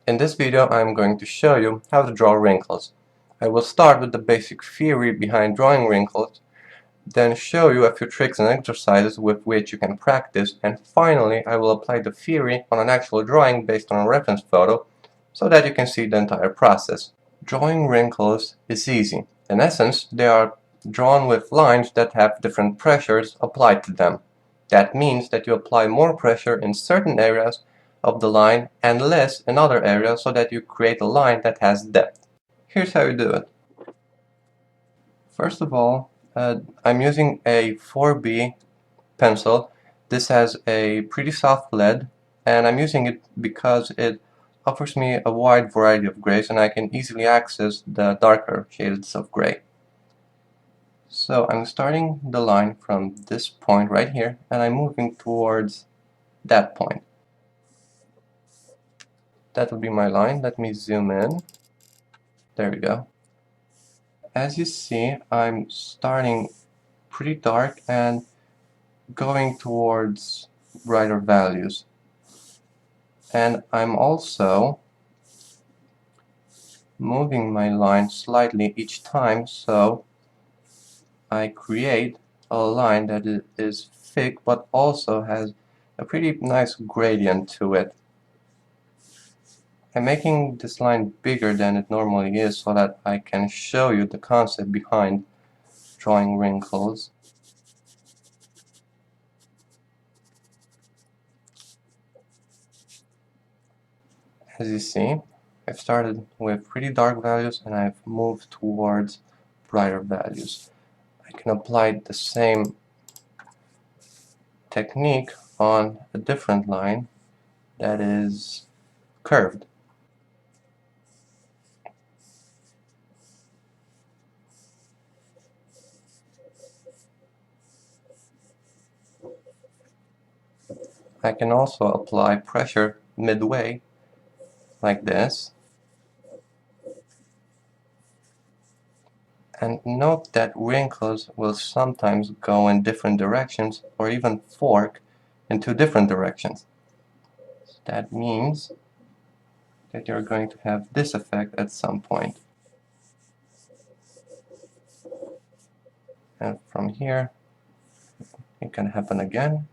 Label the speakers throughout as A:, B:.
A: In this video I'm going to show you how to draw wrinkles. I will start with the basic theory behind drawing wrinkles, then show you a few tricks and exercises with which you can practice, and finally I will apply the theory on an actual drawing based on a reference photo so that you can see the entire process. Drawing wrinkles is easy. In essence, they are drawn with lines that have different pressures applied to them. That means that you apply more pressure in certain areas of the line and less in other areas so that you create a line that has depth. Here's how you do it. First of all, I'm using a 4B pencil. This has a pretty soft lead, and I'm using it because it offers me a wide variety of grays and I can easily access the darker shades of gray. So I'm starting the line from this point right here and I'm moving towards that point. That will be my line. Let me zoom in. There we go. As you see, I'm starting pretty dark and going towards brighter values. And I'm also moving my line slightly each time, so I create a line that is thick but also has a pretty nice gradient to it. I'm making this line bigger than it normally is so that I can show you the concept behind drawing wrinkles. As you see, I've started with pretty dark values and I've moved towards brighter values. I can apply the same technique on a different line that is curved. I can also apply pressure midway, like this. And note that wrinkles will sometimes go in different directions or even fork in two different directions. So that means that you're going to have this effect at some point. And from here, it can happen again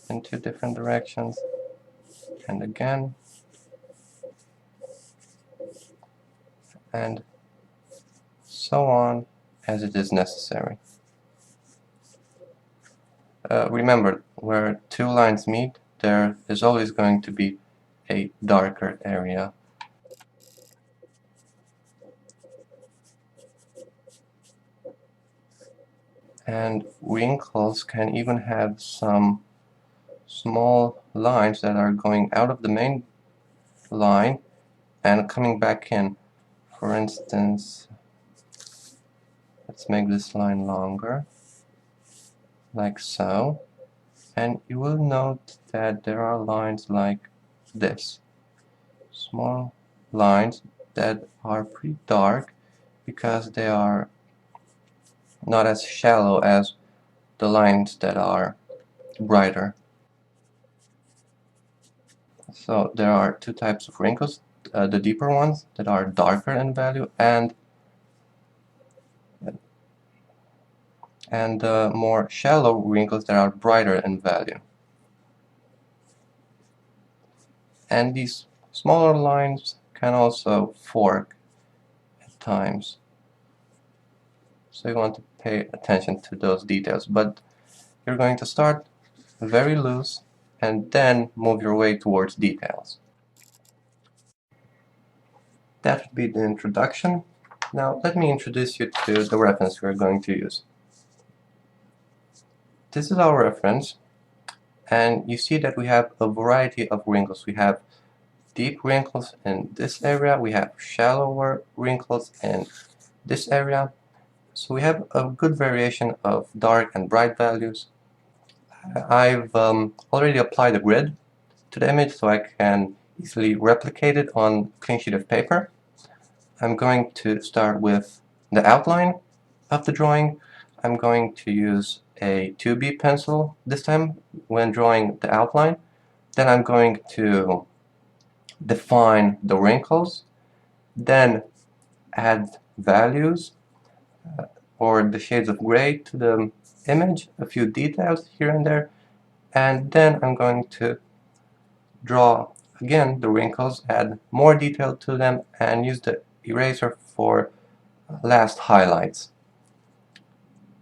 A: in two different directions, and again, and so on as it is necessary. Remember, where two lines meet, there is always going to be a darker area. And wrinkles can even have some small lines that are going out of the main line and coming back in. For instance, let's make this line longer, like so, and you will note that there are lines like this, small lines that are pretty dark because they are not as shallow as the lines that are brighter. So there are two types of wrinkles, the deeper ones that are darker in value and the more shallow wrinkles that are brighter in value. And these smaller lines can also fork at times. So you want to pay attention to those details, but you're going to start very loose and then move your way towards details. That would be the introduction. Now let me introduce you to the reference we're going to use. This is our reference, and you see that we have a variety of wrinkles. We have deep wrinkles in this area, we have shallower wrinkles in this area. So we have a good variation of dark and bright values. I've already applied a grid to the image so I can easily replicate it on a clean sheet of paper. I'm going to start with the outline of the drawing. I'm going to use a 2B pencil this time when drawing the outline. Then I'm going to define the wrinkles, then add values or the shades of gray to the image, a few details here and there, and then I'm going to draw again the wrinkles, add more detail to them, and use the eraser for last highlights.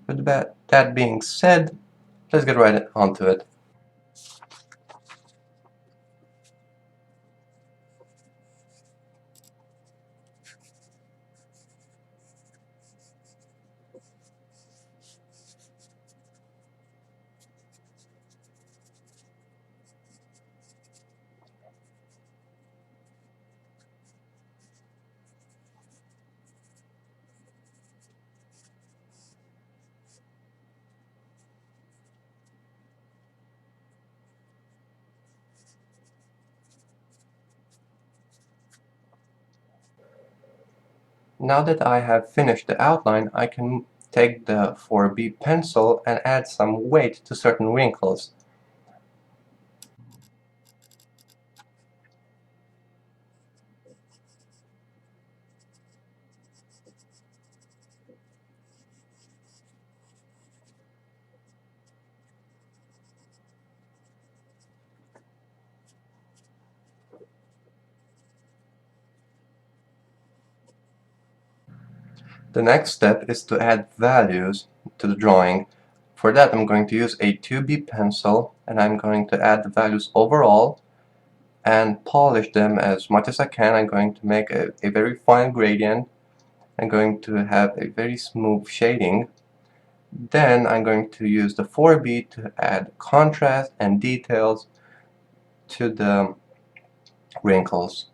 A: With that being said, let's get right onto it. Now that I have finished the outline, I can take the 4B pencil and add some weight to certain wrinkles. The next step is to add values to the drawing. For that, I'm going to use a 2B pencil and I'm going to add the values overall and polish them as much as I can. I'm going to make a very fine gradient. I'm going to have a very smooth shading. Then I'm going to use the 4B to add contrast and details to the wrinkles.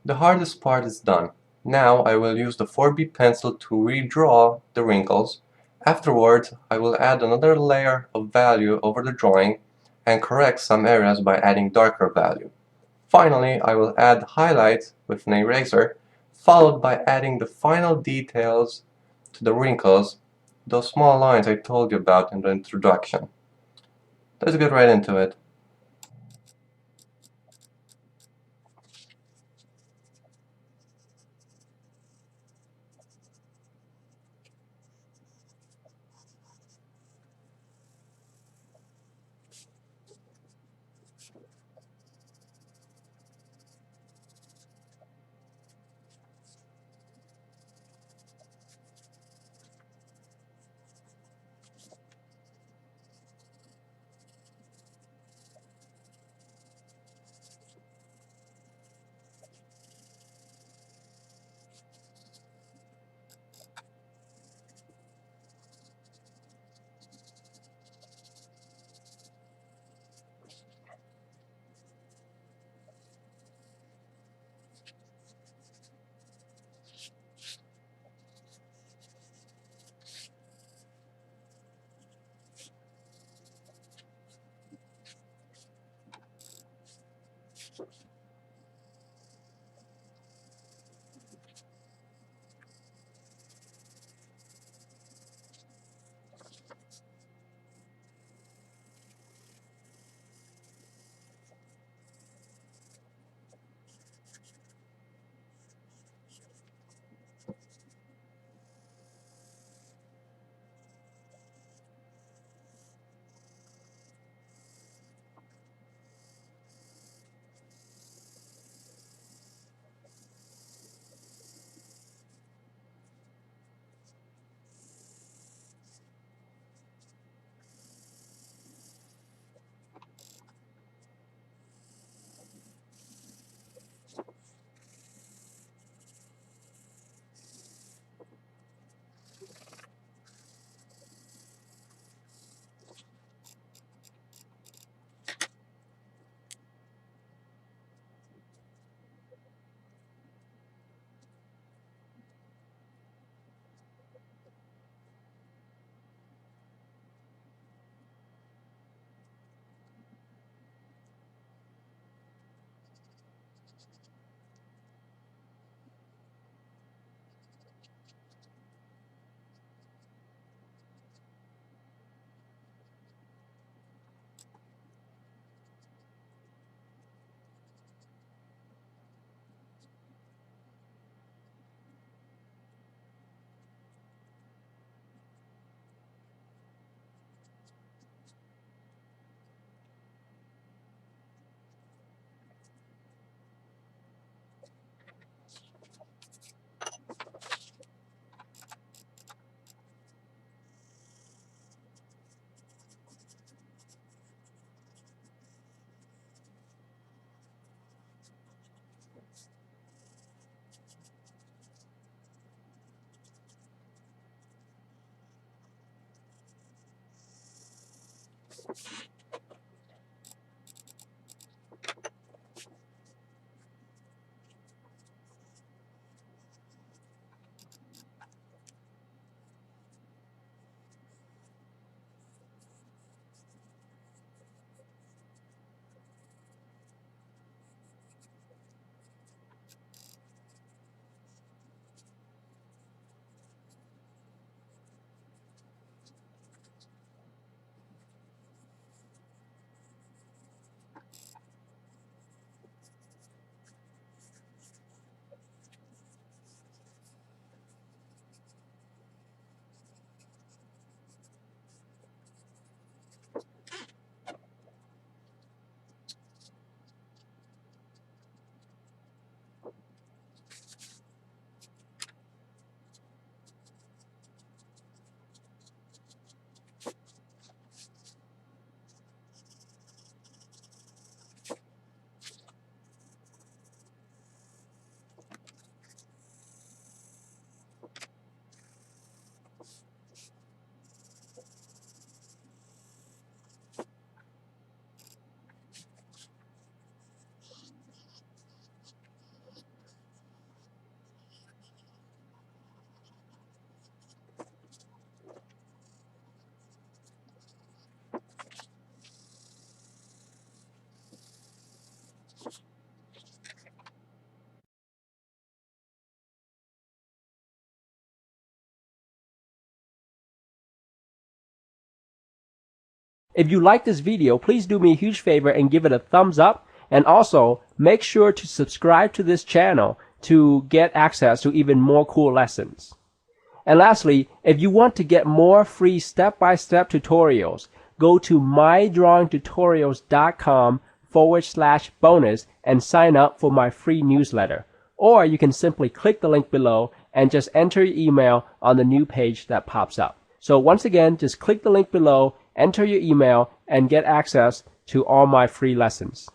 A: The hardest part is done. Now I will use the 4B pencil to redraw the wrinkles. Afterwards, I will add another layer of value over the drawing and correct some areas by adding darker value. Finally, I will add highlights with an eraser, followed by adding the final details to the wrinkles, those small lines I told you about in the introduction. Let's get right into it.
B: If you like this video, please do me a huge favor and give it a thumbs up, and also make sure to subscribe to this channel to get access to even more cool lessons. And lastly, if you want to get more free step-by-step tutorials, go to mydrawingtutorials.com/bonus and sign up for my free newsletter. Or you can simply click the link below and just enter your email on the new page that pops up. So once again, just click the link below, enter your email, and get access to all my free lessons.